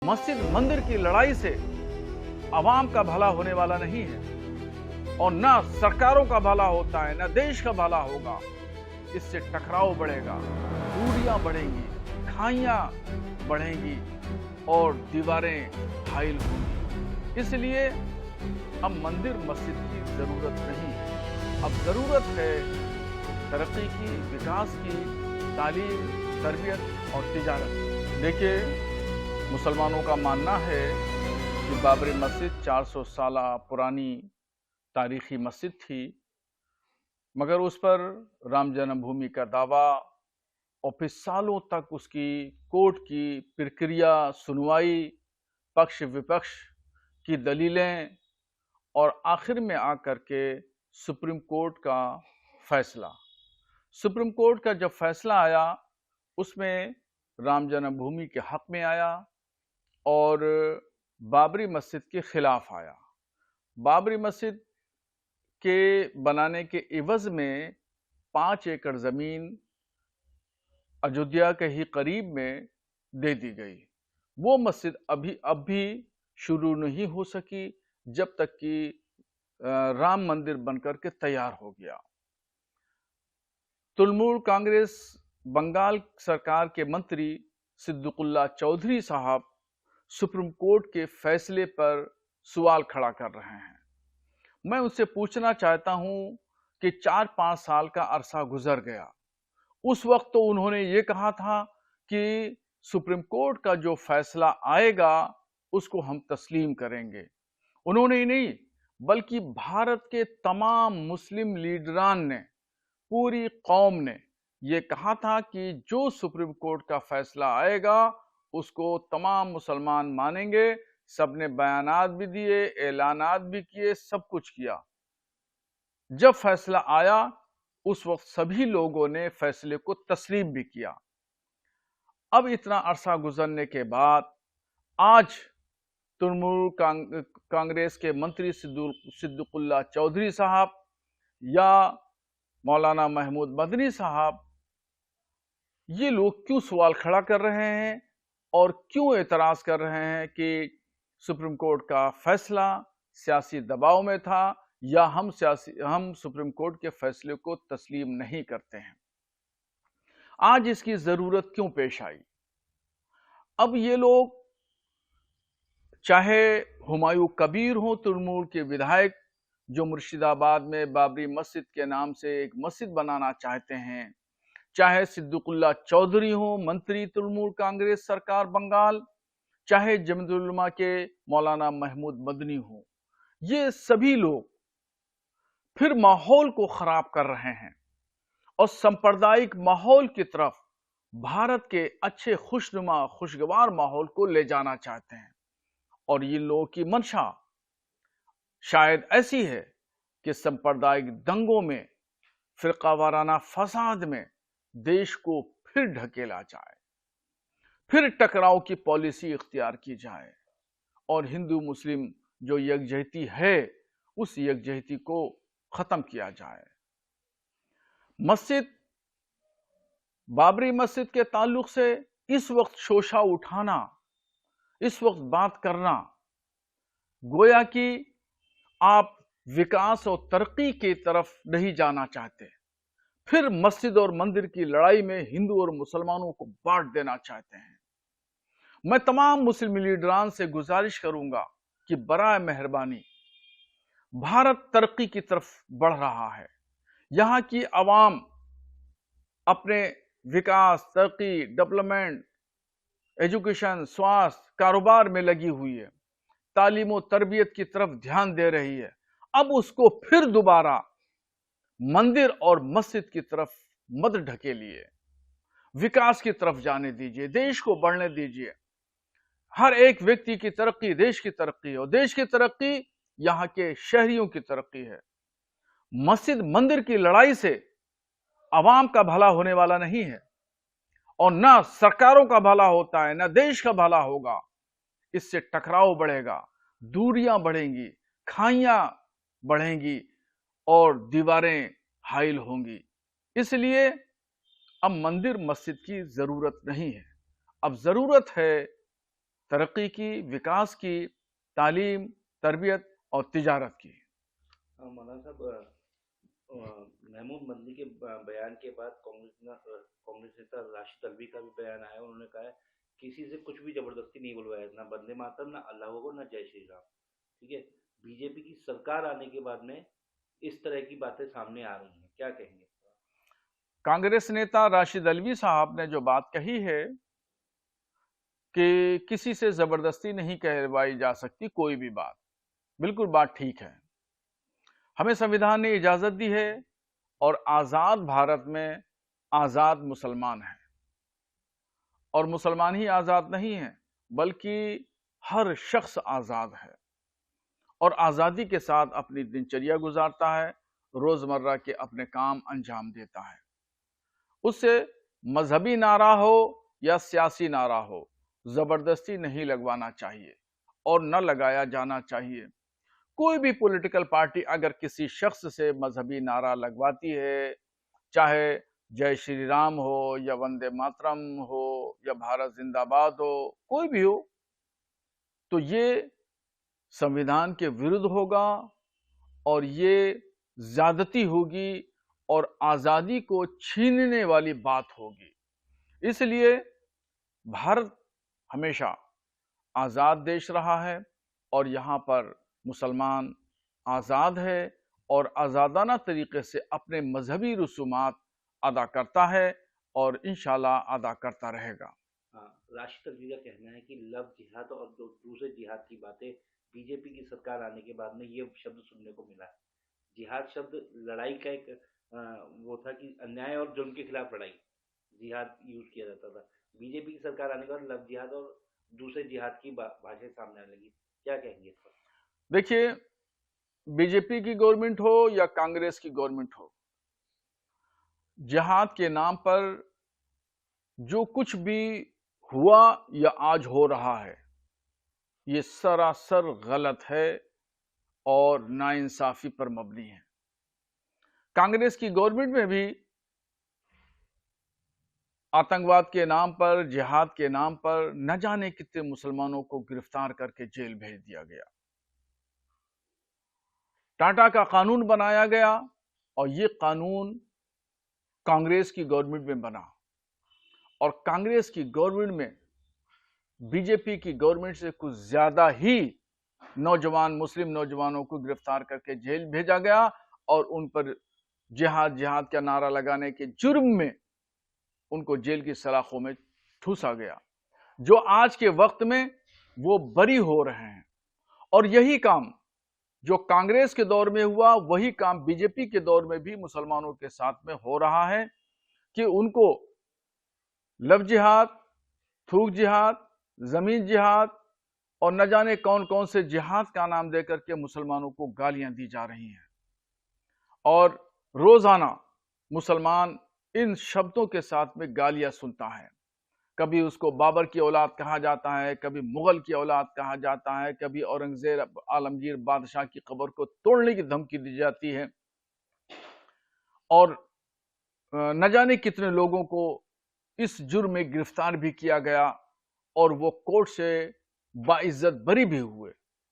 मस्जिद मंदिर की लड़ाई से अवाम का भला होने वाला नहीं है और ना सरकारों का भला होता है, ना देश का भला होगा। इससे टकराव बढ़ेगा, दूरियां बढ़ेंगी, खाइयां बढ़ेंगी और दीवारें हाइल होंगी। इसलिए अब मंदिर मस्जिद की जरूरत नहीं है, अब जरूरत है तरक्की की, विकास की, तालीम, तरबियत और तिजारत। देखिए, मुसलमानों का मानना है कि बाबरी मस्जिद 400 साल पुरानी तारीखी मस्जिद थी, मगर उस पर राम जन्मभूमि का दावा और फिर सालों तक उसकी कोर्ट की प्रक्रिया, सुनवाई, पक्ष विपक्ष की दलीलें और आखिर में आकर के सुप्रीम कोर्ट का फैसला। सुप्रीम कोर्ट का जब फैसला आया उसमें राम जन्मभूमि के हक में आया और बाबरी मस्जिद के खिलाफ आया। बाबरी मस्जिद के बनाने के इवज में 5 एकड़ जमीन अयोध्या के ही करीब में दे दी गई। वो मस्जिद अब भी शुरू नहीं हो सकी जब तक कि राम मंदिर बनकर के तैयार हो गया। तृणमूल कांग्रेस बंगाल सरकार के मंत्री सिद्दुकुल्ला चौधरी साहब सुप्रीम कोर्ट के फैसले पर सवाल खड़ा कर रहे हैं। मैं उनसे पूछना चाहता हूं कि 4-5 साल का अरसा गुजर गया, उस वक्त तो उन्होंने ये कहा था कि सुप्रीम कोर्ट का जो फैसला आएगा उसको हम तस्लीम करेंगे। उन्होंने ही नहीं बल्कि भारत के तमाम मुस्लिम लीडरान ने, पूरी कौम ने ये कहा था कि जो सुप्रीम कोर्ट का फैसला आएगा उसको तमाम मुसलमान मानेंगे। सबने बयानात भी दिए, ऐलानात भी किए, सब कुछ किया। जब फैसला आया उस वक्त सभी लोगों ने फैसले को तस्लीम भी किया। अब इतना अरसा गुजरने के बाद आज तृणमूल कांग्रेस के मंत्री सिद्दुकुल्ला चौधरी साहब या मौलाना महमूद मदनी साहब, ये लोग क्यों सवाल खड़ा कर रहे हैं और क्यों एतराज कर रहे हैं कि सुप्रीम कोर्ट का फैसला सियासी दबाव में था या हम सुप्रीम कोर्ट के फैसले को तस्लीम नहीं करते हैं। आज इसकी जरूरत क्यों पेश आई? अब ये लोग, चाहे हुमायूं कबीर हो तृणमूल के विधायक जो मुर्शिदाबाद में बाबरी मस्जिद के नाम से एक मस्जिद बनाना चाहते हैं, चाहे सिद्दुकुल्ला चौधरी हो मंत्री तृणमूल कांग्रेस सरकार बंगाल, चाहे जमीयतुल उलमा के मौलाना महमूद मदनी हो, ये सभी लोग फिर माहौल को खराब कर रहे हैं और सांप्रदायिक माहौल की तरफ, भारत के अच्छे खुशनुमा खुशगवार माहौल को ले जाना चाहते हैं। और ये लोगों की मंशा शायद ऐसी है कि सांप्रदायिक दंगों में, फिरकावाराना फसाद में देश को फिर ढकेला जाए, फिर टकराव की पॉलिसी इख्तियार की जाए और हिंदू मुस्लिम जो यकजहती है उस यकजहती को खत्म किया जाए। बाबरी मस्जिद के ताल्लुक से इस वक्त शोशा उठाना, इस वक्त बात करना, गोया कि आप विकास और तरक्की की तरफ नहीं जाना चाहते, फिर मस्जिद और मंदिर की लड़ाई में हिंदू और मुसलमानों को बांट देना चाहते हैं। मैं तमाम मुस्लिम लीडरान से गुजारिश करूंगा कि बराए मेहरबानी, भारत तरक्की की तरफ बढ़ रहा है, यहां की आवाम अपने विकास, तरक्की, डेवलपमेंट, एजुकेशन, स्वास्थ्य, कारोबार में लगी हुई है, तालीम और तरबियत की तरफ ध्यान दे रही है। अब उसको फिर दोबारा मंदिर और मस्जिद की तरफ मत ढकेलिए, विकास की तरफ जाने दीजिए, देश को बढ़ने दीजिए। हर एक व्यक्ति की तरक्की देश की तरक्की है और देश की तरक्की यहां के शहरियों की तरक्की है। मस्जिद मंदिर की लड़ाई से अवाम का भला होने वाला नहीं है और ना सरकारों का भला होता है, ना देश का भला होगा। इससे टकराव बढ़ेगा, दूरियां बढ़ेंगी, खाइयां बढ़ेंगी और दीवारें हाइल होंगी। इसलिए अब मंदिर मस्जिद की जरूरत नहीं है, अब जरूरत है ترقی کی، وکاس کی، تعلیم، تربیت اور تجارت کی۔ مولانا صاحب، محمود مدنی کے بیان کے بعد کانگریس نیتا راشد الوی کا بھی بیان آیا. انہوں نے کہا ہے کسی سے کچھ بھی زبردستی نہیں بلوایا، نہ بندے ماترم، نہ اللہ اکبر، نہ جے شری رام. ٹھیک ہے، بی جے پی کی سرکار آنے کے بعد میں اس طرح کی باتیں سامنے آ رہی ہیں، کیا کہیں گے؟ کانگریس نیتا راشد الوی صاحب نے جو بات کہی ہے کہ کسی سے زبردستی نہیں کہلوائی جا سکتی کوئی بھی بات، بالکل بات ٹھیک ہے. ہمیں سنویدھان نے اجازت دی ہے اور آزاد بھارت میں آزاد مسلمان ہیں، اور مسلمان ہی آزاد نہیں ہیں بلکہ ہر شخص آزاد ہے اور آزادی کے ساتھ اپنی دنچریا گزارتا ہے، روزمرہ کے اپنے کام انجام دیتا ہے. اس سے مذہبی نعرہ ہو یا سیاسی نعرہ ہو، زبردستی نہیں لگوانا چاہیے اور نہ لگایا جانا چاہیے. کوئی بھی پولیٹیکل پارٹی اگر کسی شخص سے مذہبی نعرہ لگواتی ہے، چاہے جے شری رام ہو یا وندے ماترم ہو یا بھارت زندہ باد ہو، کوئی بھی ہو، تو یہ سنویدھان کے ورد ہوگا اور یہ زیادتی ہوگی اور آزادی کو چھیننے والی بات ہوگی. اس لیے بھارت ہمیشہ آزاد دیش رہا ہے اور یہاں پر مسلمان آزاد ہے اور آزادانہ طریقے سے اپنے مذہبی رسومات ادا کرتا ہے اور انشاءاللہ ادا کرتا رہے گا. راشد الوی کا کہنا ہے کہ لو جہاد اور دوسرے جہاد کی باتیں بی جے پی کی سرکار آنے کے بعد میں یہ شبد سننے کو ملا ہے. جہاد شبد لڑائی کا ایک وہ تھا کہ انیائے اور ظلم کے خلاف لڑائی، جہاد یوز کیا جاتا تھا. بی جے پی کی سرکار آنے کے بعد لو جہاد اور دوسرے جہاد کی بھاشا سامنے آنے لگی، کیا کہیں گے؟ دیکھیے، بی جے پی کی گورنمنٹ ہو یا کانگریس کی گورنمنٹ ہو، جہاد کے نام پر جو کچھ بھی ہوا یا آج ہو رہا ہے یہ سراسر غلط ہے اور ناانصافی پر مبنی ہے. کانگریس کی گورنمنٹ میں بھی آتنکواد کے نام پر، جہاد کے نام پر نہ جانے کتنے مسلمانوں کو گرفتار کر کے جیل بھیج دیا گیا. ٹاٹا کا قانون بنایا گیا اور یہ قانون کانگریس کی گورنمنٹ میں بنا، اور کانگریس کی گورنمنٹ میں بی جے پی کی گورنمنٹ سے کچھ زیادہ ہی نوجوان مسلم نوجوانوں کو گرفتار کر کے جیل بھیجا گیا اور ان پر جہاد جہاد کا نعرہ لگانے کے جرم میں ان کو جیل کی سلاخوں میں ٹھوسا گیا، جو آج کے وقت میں وہ بری ہو رہے ہیں. اور یہی کام جو کانگریس کے دور میں ہوا وہی کام بی جے پی کے دور میں بھی مسلمانوں کے ساتھ میں ہو رہا ہے کہ ان کو لو جہاد، تھوک جہاد، زمین جہاد اور نہ جانے کون کون سے جہاد کا نام دے کر کے مسلمانوں کو گالیاں دی جا رہی ہیں. اور روزانہ مسلمان ان شبدوں کے ساتھ میں گالیاں سنتا ہے. کبھی اس کو بابر کی اولاد کہا جاتا ہے، کبھی مغل کی اولاد کہا جاتا ہے، کبھی اورنگزیب عالمگیر بادشاہ کی قبر کو توڑنے کی دھمکی دی جاتی ہے، اور نہ جانے کتنے لوگوں کو اس جرم میں گرفتار بھی کیا گیا اور وہ کورٹ سے باعزت بری بھی ہوئے.